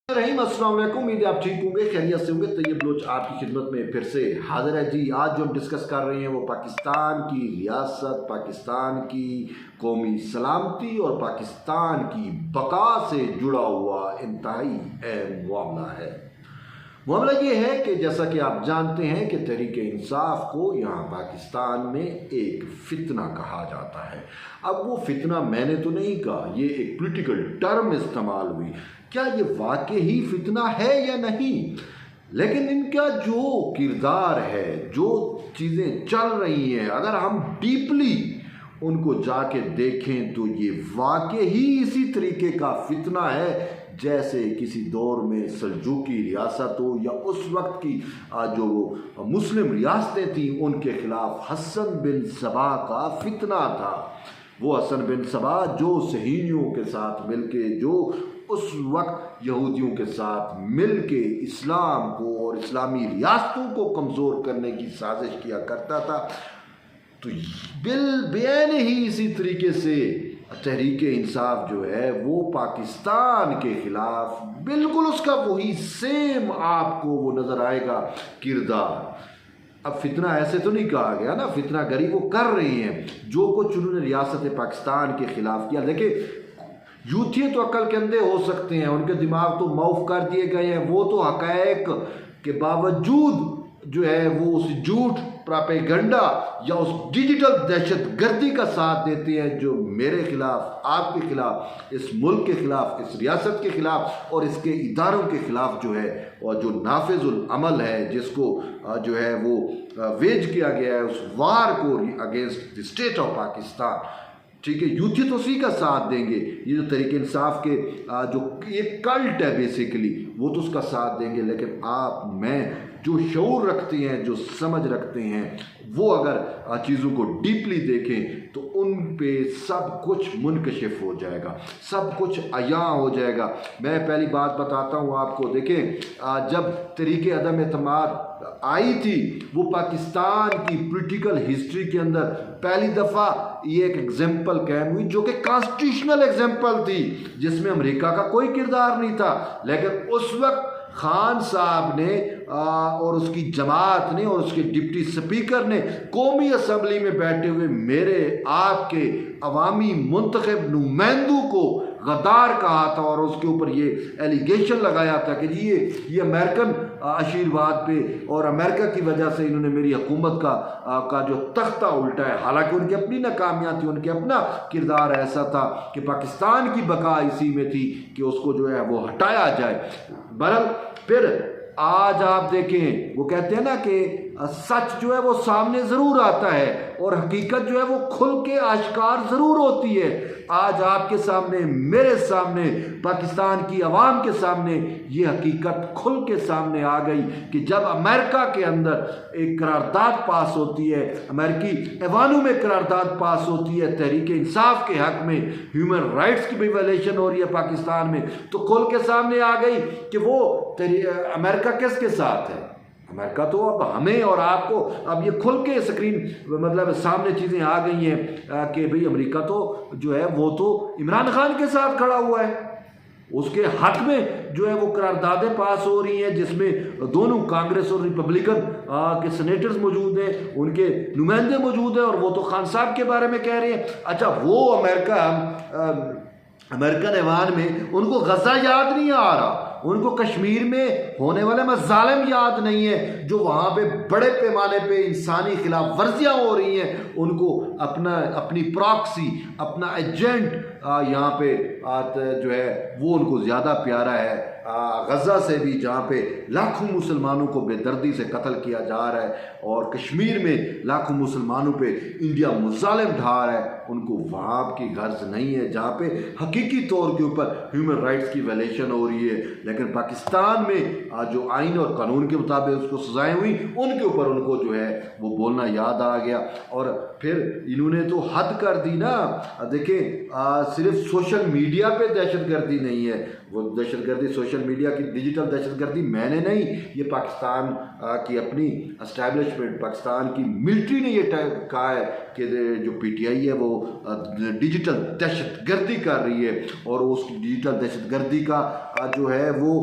रहीम अस्सलाम वालेकुम। उम्मीद है आप ठीक होंगे, खैरियत से होंगे। तैयब बलोच आपकी खिदमत में फिर से हाजिर है जी। आज जो हम डिस्कस कर रहे हैं वो पाकिस्तान की रियासत, पाकिस्तान की कौमी सलामती और पाकिस्तान की बका से जुड़ा हुआ इंतहाई अहम मामला है। मामला ये है कि जैसा कि आप जानते हैं कि तहरीक इंसाफ को यहाँ पाकिस्तान में एक फितना कहा जाता है। अब वो फितना मैंने तो नहीं कहा, ये एक पॉलिटिकल टर्म इस्तेमाल हुई। क्या ये वाकई ही फितना है या नहीं, लेकिन इनका जो किरदार है, जो चीज़ें चल रही हैं, अगर हम डीपली उनको जाके देखें तो ये वाकई ही इसी तरीके का फितना है जैसे किसी दौर में सल्जूकी रियासत हो या उस वक्त की जो मुस्लिम रियासतें थीं उनके खिलाफ हसन बिन सबा का फितना था। वो हसन बिन सबा जो सहीनियों के साथ मिलके, जो उस वक्त यहूदियों के साथ मिलके इस्लाम को और इस्लामी रियासतों को कमज़ोर करने की साजिश किया करता था, तो बेन ही इसी तरीके से तहरीक इंसाफ जो है वो पाकिस्तान के ख़िलाफ़ बिल्कुल उसका वही सेम आपको वो नज़र आएगा किरदार। अब फितना ऐसे तो नहीं कहा गया ना, फितना गरी वो कर रही हैं जो कुछ उन्होंने रियासत पाकिस्तान के ख़िलाफ़ किया। देखिए, यूथिये तो अक्ल के अंधे हो सकते हैं, उनके दिमाग तो मौफ कर दिए गए हैं, वो तो हक़ाइक़ के बावजूद जो है वो उस झूठ प्रोपेगेंडा या उस डिजिटल दहशत गर्दी का साथ देते हैं जो मेरे खिलाफ, आपके खिलाफ, इस मुल्क के खिलाफ, इस रियासत के खिलाफ और इसके इदारों के खिलाफ जो है, और जो नाफिजुल अमल है, जिसको जो है वो वेज किया गया है, उस वार को against the state of Pakistan, ठीक है, यूथी तो उसी का साथ देंगे। ये जो तहरीक इंसाफ के जो ये कल्ट है बेसिकली, वो तो उसका साथ देंगे। लेकिन आप, मैं जो शऊर रखते हैं, जो समझ रखते हैं, वो अगर चीज़ों को डीपली देखें तो उन पे सब कुछ मुनकशिफ हो जाएगा, सब कुछ अया हो जाएगा। मैं पहली बात बताता हूँ आपको। देखें, जब तहरीक अदम एतमाद आई थी, वो पाकिस्तान की पॉलिटिकल हिस्ट्री के अंदर पहली दफ़ा ये एक एग्जाम्पल कायम हुई जो कि कॉन्स्टिट्यूशनल एग्जाम्पल थी, जिसमें अमेरिका का कोई किरदार नहीं था। लेकिन उस वक्त खान साहब ने और उसकी जमात ने और उसके डिप्टी स्पीकर ने कौमी असम्बली में बैठे हुए मेरे आपके अवामी मुंतखब नुमाइंदों को गद्दार कहा था और उसके ऊपर ये एलिगेशन लगाया था कि जी ये अमेरिकन आशीर्वाद पे और अमेरिका की वजह से इन्होंने मेरी हुकूमत का जो तख्ता उल्टा है। हालांकि उनकी अपनी नाकामियाँ थी, उनके अपना किरदार ऐसा था कि पाकिस्तान की बका इसी में थी कि उसको जो है वो हटाया जाए। बहरहाल फिर आज आप देखें, वो कहते हैं ना कि सच जो है वो सामने ज़रूर आता है और हकीकत जो है वो खुल के आश्कार ज़रूर होती है। आज आपके सामने, मेरे सामने, पाकिस्तान की आवाम के सामने ये हकीकत खुल के सामने आ गई कि जब अमेरिका के अंदर एक करारदाद पास होती है, अमेरिकी ऐवानों में करारदाद पास होती है तहरीक इंसाफ के हक़ में, ह्यूमन राइट्स की भी वायलेशन हो रही है पाकिस्तान में, तो खुल के सामने आ गई कि वो अमेरिका किसके साथ है। अमेरिका तो अब हमें और आपको, अब ये खुल के स्क्रीन मतलब सामने चीज़ें आ गई हैं कि भाई अमेरिका तो जो है वो तो इमरान खान के साथ खड़ा हुआ है। उसके हक में जो है वो करारदादें पास हो रही हैं जिसमें दोनों कांग्रेस और रिपब्लिकन के सेनेटर्स मौजूद हैं, उनके नुमाइंदे मौजूद हैं, और वो तो खान साहब के बारे में कह रहे हैं। अच्छा, वो अमेरिकन ऐवान में उनको गजा याद नहीं आ रहा, उनको कश्मीर में होने वाले मज़ालिम याद नहीं है, जो वहाँ पे बड़े पैमाने पे इंसानी खिलाफ वर्जियाँ हो रही हैं। उनको अपनी प्रॉक्सी, अपना एजेंट यहाँ पे जो है वो उनको ज़्यादा प्यारा है गज़ा से भी, जहाँ पे लाखों मुसलमानों को बेदर्दी से कत्ल किया जा रहा है, और कश्मीर में लाखों मुसलमानों पे इंडिया मुज़ालिम ढा रहा है। उनको वहाँ की गर्ज नहीं है जहाँ पे हकीकी तौर के ऊपर ह्यूमन राइट्स की वायलेशन हो रही है। लेकिन पाकिस्तान में जो आइन और कानून के मुताबिक उसको सजाएं हुई, उनके ऊपर उनको जो है वो बोलना याद आ गया। और फिर इन्होंने तो हद कर दी ना। देखिए, सिर्फ सोशल मीडिया पे दहशत गर्दी नहीं है, वो दहशतगर्दी सोशल मीडिया की डिजिटल दहशतगर्दी मैंने नहीं, ये पाकिस्तान की अपनी इस्टेब्लिशमेंट, पाकिस्तान की मिलिट्री ने ये कहा है कि जो पीटीआई है वो डिजिटल दहशतगर्दी कर रही है। और उस डिजिटल दहशतगर्दी का जो है वो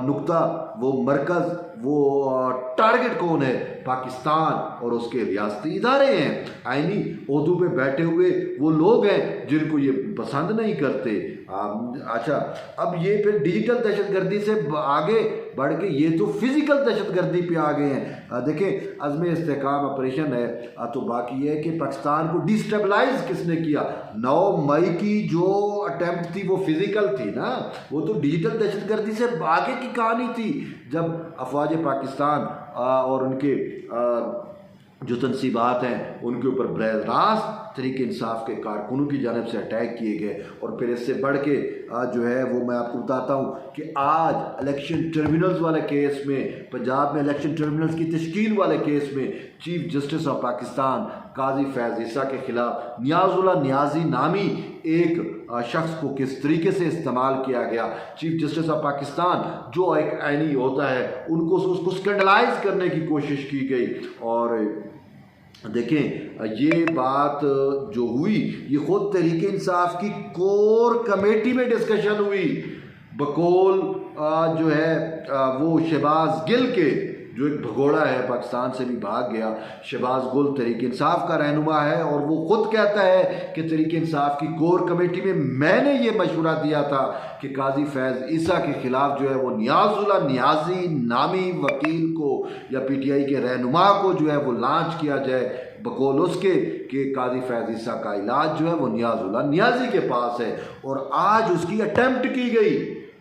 नुक्ता, वो मरकज़, वो टारगेट कौन है? पाकिस्तान और उसके रियासती इदारे हैं। आईनी ओहदों पे बैठे हुए वो लोग हैं जिनको ये पसंद नहीं करते। अच्छा, अब ये फिर डिजिटल दहशतगर्दी से आगे बढ़ के ये तो फिजिकल दहशतगर्दी पे आ गए हैं। देखें, अज़्म इस्तेहकाम ऑपरेशन है, तो बाकी ये है कि पाकिस्तान को डिस्टेबलाइज किसने किया? 9 मई की जो अटैम्प्ट थी वो फिजिकल थी ना, वो तो डिजिटल दहशतगर्दी से आगे की कहानी थी। जब अफवाज पाकिस्तान और उनके जो तनसीबात हैं उनके ऊपर बरह रास्त तरीके इंसाफ के कारकुनों की जानिब से अटैक किए गए। और फिर इससे बढ़ के जो है वो मैं आपको बताता हूँ कि आज इलेक्शन ट्रिब्यूनल्स वाले केस में, पंजाब में इलेक्शन ट्रिब्यूनल्स की तश्कील वाले केस में चीफ जस्टिस ऑफ पाकिस्तान काजी फैज़ ईसा के ख़िलाफ़ नियाज़ुल्ला नियाज़ी नामी एक शख्स को किस तरीके से इस्तेमाल किया गया। चीफ जस्टिस ऑफ पाकिस्तान जो एक आईनी होता है उनको उसको स्कैंडलाइज करने की कोशिश की गई। और देखें, ये बात जो हुई ये ख़ुद तहरीक इंसाफ की कोर कमेटी में डिस्कशन हुई। बकौल जो है वो शहबाज गिल के, जो एक भगोड़ा है, पाकिस्तान से भी भाग गया, शहबाज गुल तहरीक इंसाफ का रहनुमा है, और वो ख़ुद कहता है कि तहरीक इंसाफ की कोर कमेटी में मैंने ये मशवरा दिया था कि काजी फैज़ ईसा के ख़िलाफ़ जो है वो नियाज़ुल्ला नियाज़ी नामी वकील को या पीटीआई के रहनुमा को जो है वो लॉन्च किया जाए, बकौल उसके कि काजी फैज़ ईसा का इलाज जो है वो नियाज़ुल्ला नियाज़ी के पास है। और आज उसकी अटेम्प्ट की गई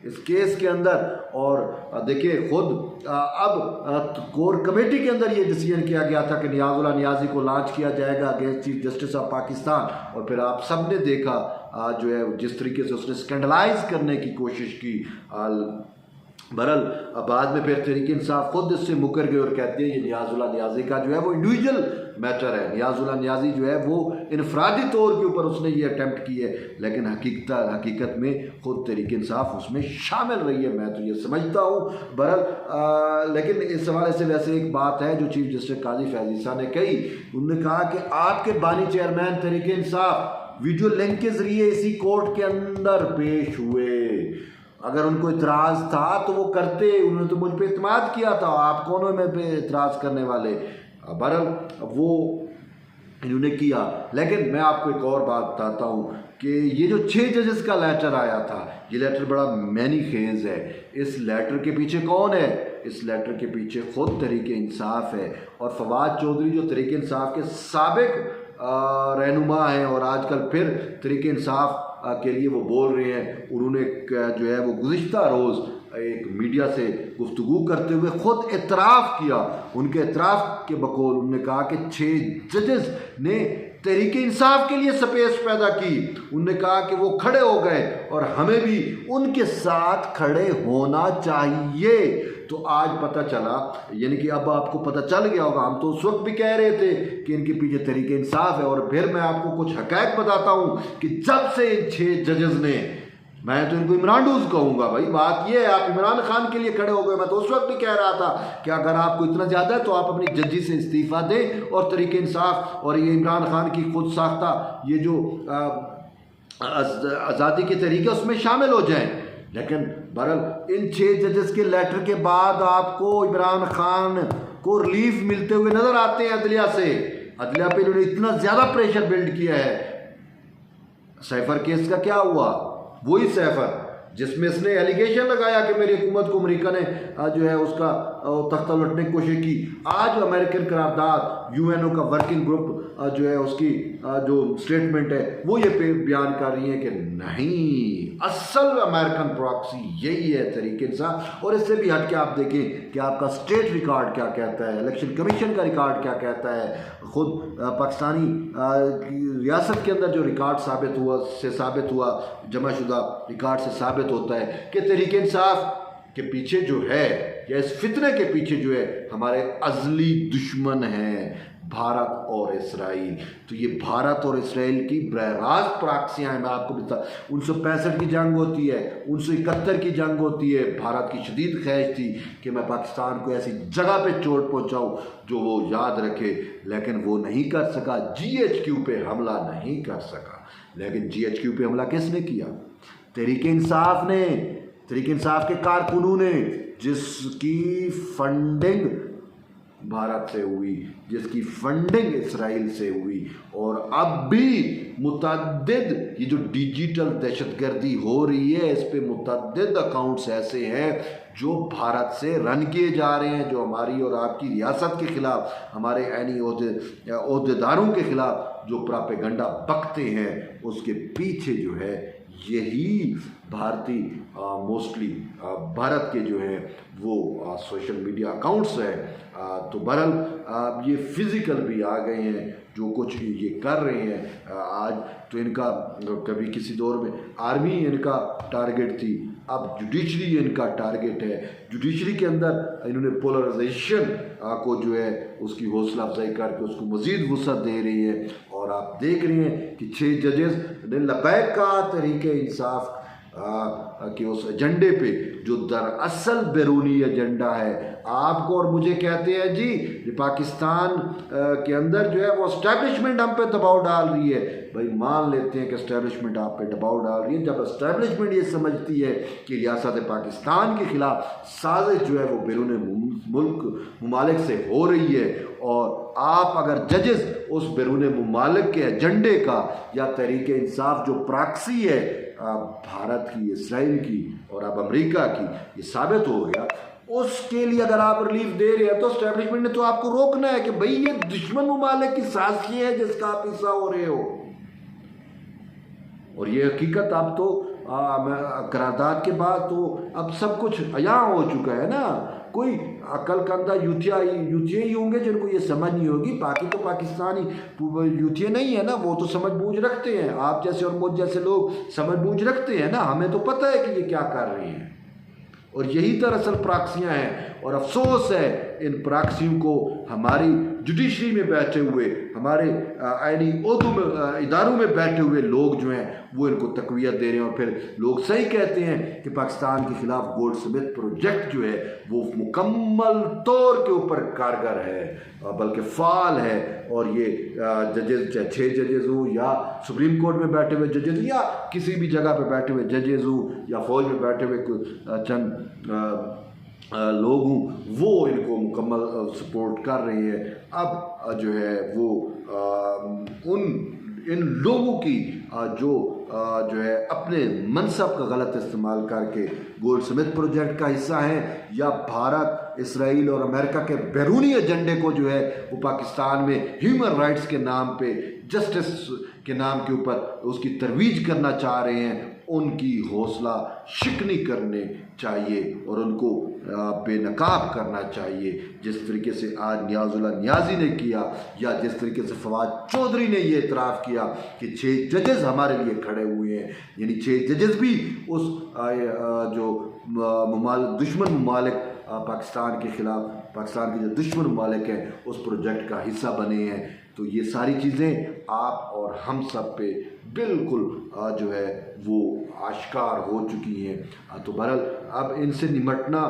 इस केस के अंदर। और देखिए, खुद अब कोर कमेटी के अंदर ये डिसीजन किया गया था कि नियाज़ुल्ला नियाज़ी को लॉन्च किया जाएगा against chief justice of Pakistan. और फिर आप सब ने देखा जो है जिस तरीके से उसने स्कैंडलाइज करने की कोशिश की। बहरहाल बाद में फिर तहरीक इंसाफ खुद इससे मुकर गए और कहते हैं ये नियाज़ुल्ला नियाज़ी का जो है वो इंडिविजुअल मैटर है। नियाज़ुल्ला नियाज़ी जो है वो इनफरादी तौर के ऊपर उसने ये अटैम्प्ट की है, लेकिन हकीकत में खुद तहरीक इंसाफ उसमें शामिल रही है, मैं तो ये समझता हूँ। बहरहाल लेकिन इस हवाले से वैसे एक बात है जो चीफ जस्टिस काजी फैज़ ईसा ने कही। उन्होंने कहा कि आपके बानी chairman Tehreek Insaf video link के ज़रिए इसी कोर्ट के अंदर पेश हुए। अगर उनको इतराज़ था तो वो करते, उन्होंने तो मुझ पे इत्मीनाद किया था, आप कौन हो मैं पे इतराज़ करने वाले? बहरहाल वो इन्होंने किया। लेकिन मैं आपको एक और बात बताता हूँ कि ये जो 6 जजेस का लेटर आया था, ये लेटर बड़ा मैनी खेज़ है। इस लेटर के पीछे कौन है? इस लेटर के पीछे खुद तहरीक इंसाफ है। और फवाद चौधरी जो तहरीक इंसाफ के साबिक रहनुमा हैं और आजकल फिर तहरीक इंसाफ के लिए वो बोल रहे हैं, उन्होंने जो है वो गुज़िश्ता रोज़ एक मीडिया से गुफ्तगू करते हुए ख़ुद एतराफ़ किया। उनके एतराफ़ के बकौल उन्होंने कहा कि 6 जजेस ने तहरीक इंसाफ के लिए स्पेस पैदा की। उन्होंने कहा कि वो खड़े हो गए और हमें भी उनके साथ खड़े होना चाहिए। तो आज पता चला, यानी कि अब आपको पता चल गया होगा, हम तो उस वक्त भी कह रहे थे कि इनके पीछे तहरीक इंसाफ है। और फिर मैं आपको कुछ हक़ाइक़ बताता हूँ कि जब से इन 6 जजेस ने, मैं तो इनको इमरानडूज कहूँगा भाई, बात ये है आप इमरान खान के लिए खड़े हो गए। मैं तो उस वक्त भी कह रहा था कि अगर आपको इतना ज़्यादा है तो आप अपनी जजी से इस्तीफ़ा दें और तहरीक इंसाफ और ये इमरान खान की खुद साख्ता ये जो आज़ादी के तरीके उसमें शामिल हो जाएं। लेकिन बहरहाल इन 6 जजेस के लेटर के बाद आपको इमरान खान को रिलीफ मिलते हुए नज़र आते हैं अदलिया से। अदलिया पे इन्होंने इतना ज़्यादा प्रेशर बिल्ड किया है। सैफर केस का क्या हुआ? वही सैफर जिसमें इसने एलिगेशन लगाया कि मेरी हुकूमत को अमेरिका ने जो है उसका तख्ता उलटने की कोशिश की। आज अमेरिकन करारदाद यूएनओ का वर्किंग ग्रुप जो है उसकी जो स्टेटमेंट है वो ये बयान कर रही है कि नहीं, असल अमेरिकन प्रॉक्सी यही है तहरीक इंसाफ। और इससे भी हट के आप देखें कि आपका स्टेट रिकॉर्ड क्या कहता है, इलेक्शन कमीशन का रिकॉर्ड क्या कहता है। ख़ुद पाकिस्तानी रियासत के अंदर जो रिकॉर्ड साबित हुआ जमाशुदा रिकॉर्ड से साबित होता है कि तहरीक इंसाफ के पीछे जो है, या इस फितने के पीछे जो है, हमारे अज़ली दुश्मन हैं भारत और इसराइल। तो ये भारत और इसराइल की बरह रास्त प्रॉक्सियाँ हैं। मैं आपको बता, 1965 की जंग होती है, 1971 की जंग होती है। भारत की शदीद ख्वाहिश थी कि मैं पाकिस्तान को ऐसी जगह पे चोट पहुंचाऊं जो वो याद रखे, लेकिन वो नहीं कर सका। GHQ पे हमला नहीं कर सका। लेकिन GHQ पे हमला किसने किया? तहरीक इंसाफ ने, तहरीक इंसाफ के कारकुनों ने, जिसकी फंडिंग भारत से हुई, जिसकी फंडिंग इसराइल से हुई। और अब भी मुतअद्दिद ये जो डिजिटल दहशतगर्दी हो रही है, इस पे मुतअद्दिद अकाउंट्स ऐसे हैं जो भारत से रन किए जा रहे हैं, जो हमारी और आपकी रियासत के खिलाफ, हमारे ऐनी ओहदेदारों के खिलाफ जो प्रोपेगेंडा बकते हैं, उसके पीछे जो है यही भारतीय मोस्टली भारत के जो है वो सोशल मीडिया अकाउंट्स हैं। तो बहरहाल ये फिज़िकल भी आ गए हैं जो कुछ ये कर रहे हैं। आज तो इनका कभी किसी दौर में आर्मी इनका टारगेट थी, अब जुडिशरी इनका टारगेट है। जुडिशरी के अंदर इन्होंने पोलराइजेशन को जो है उसकी हौसला अफजाई करके उसको मज़ीद वुसअत दे रही है। और आप देख रहे हैं कि 6 जजेस ने लबैक का तहरीक इंसाफ कि उस एजेंडे पे जो दरअसल बैरूनी एजेंडा है, आपको और मुझे कहते हैं जी ये पाकिस्तान के अंदर जो है वो एस्टेब्लिशमेंट हम पे दबाव डाल रही है। भाई मान लेते हैं कि एस्टेब्लिशमेंट आप पे दबाव डाल रही है। जब एस्टेब्लिशमेंट ये समझती है कि रियासत पाकिस्तान के खिलाफ साजिश जो है वो बैरून मुल्क ममालिक से हो रही है, और आप अगर जजेस उस बैरून ममालिक के एजेंडे का या तहरीक इंसाफ जो प्रॉक्सी है भारत की, इसराइल की और अब अमेरिका की, ये साबित हो गया, उसके लिए अगर आप रिलीफ दे रहे हैं तो एस्टेब्लिशमेंट ने तो आपको रोकना है कि भाई ये दुश्मन ममालिक की साजिश है जिसका आप हिस्सा हो रहे हो। और ये हकीकत अब तो करारदाद के बाद तो अब सब कुछ अयां हो चुका है ना। कोई अक्लकंदा यूथिया ही होंगे जिनको ये समझ नहीं होगी, बाकी तो पाकिस्तानी यूथिया नहीं है ना, वो तो समझ बूझ रखते हैं। आप जैसे और मुझ जैसे लोग समझ बूझ रखते हैं ना, हमें तो पता है कि ये क्या कर रहे हैं। और यही दरअसल प्रॉक्सियाँ हैं, और अफसोस है इन प्रॉक्सियों को हमारी जुडिशरी में बैठे हुए, हमारे आईनी इदारों में बैठे हुए लोग जो हैं वो इनको तकवीत दे रहे हैं। और फिर लोग सही कहते हैं कि पाकिस्तान के खिलाफ गोल्डस्मिथ प्रोजेक्ट जो है वो मुकम्मल तौर के ऊपर कारगर है, बल्कि फ़ाल है। और ये जजेस, चाहे 6 जजेस हो या सुप्रीम कोर्ट में बैठे हुए जजेस या किसी भी जगह पे बैठे हुए जजेस हो या फौज में बैठे हुए चंद लोग हों, वो इनको मुकम्मल सपोर्ट कर रहे हैं। अब जो है वो इन लोगों की जो है अपने मनसब का गलत इस्तेमाल करके गोल्डस्मिथ प्रोजेक्ट का हिस्सा हैं, या भारत, इसराइल और अमेरिका के बैरूनी एजेंडे को जो है वो पाकिस्तान में ह्यूमन राइट्स के नाम पे, जस्टिस के नाम के ऊपर उसकी तरवीज करना चाह रहे हैं, उनकी हौसला शिकनी करने चाहिए और उनको बेनकाब करना चाहिए। जिस तरीके से आज नियाजुल्लाह नियाजी ने किया, या जिस तरीके से फवाद चौधरी ने ये इतराफ़ किया कि 6 जजेस हमारे लिए खड़े हुए हैं, यानी 6 जजेस भी उस जो दुश्मन ममालिक पाकिस्तान के ख़िलाफ़, पाकिस्तान के जो दुश्मन ममालिक हैं उस प्रोजेक्ट का हिस्सा बने हैं। तो ये सारी चीज़ें आप और हम सब पे बिल्कुल जो है वो आश्कार हो चुकी हैं। तो बहरहाल अब इनसे निमटना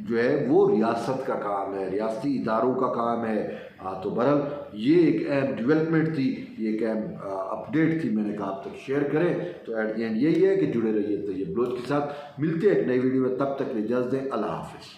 जो है वो रियासत का काम है, रियासती इदारों का काम है। तो बहरहाल ये एक अहम डेवलपमेंट थी, ये एक अहम अपडेट थी, मैंने कहा आप तक शेयर करें। तो एट द एंड यही है कि जुड़े रहिए तैयब बलोच के साथ। मिलते हैं एक नई वीडियो में, तब तक इजाज़त दें। अल्लाह हाफ़िज़।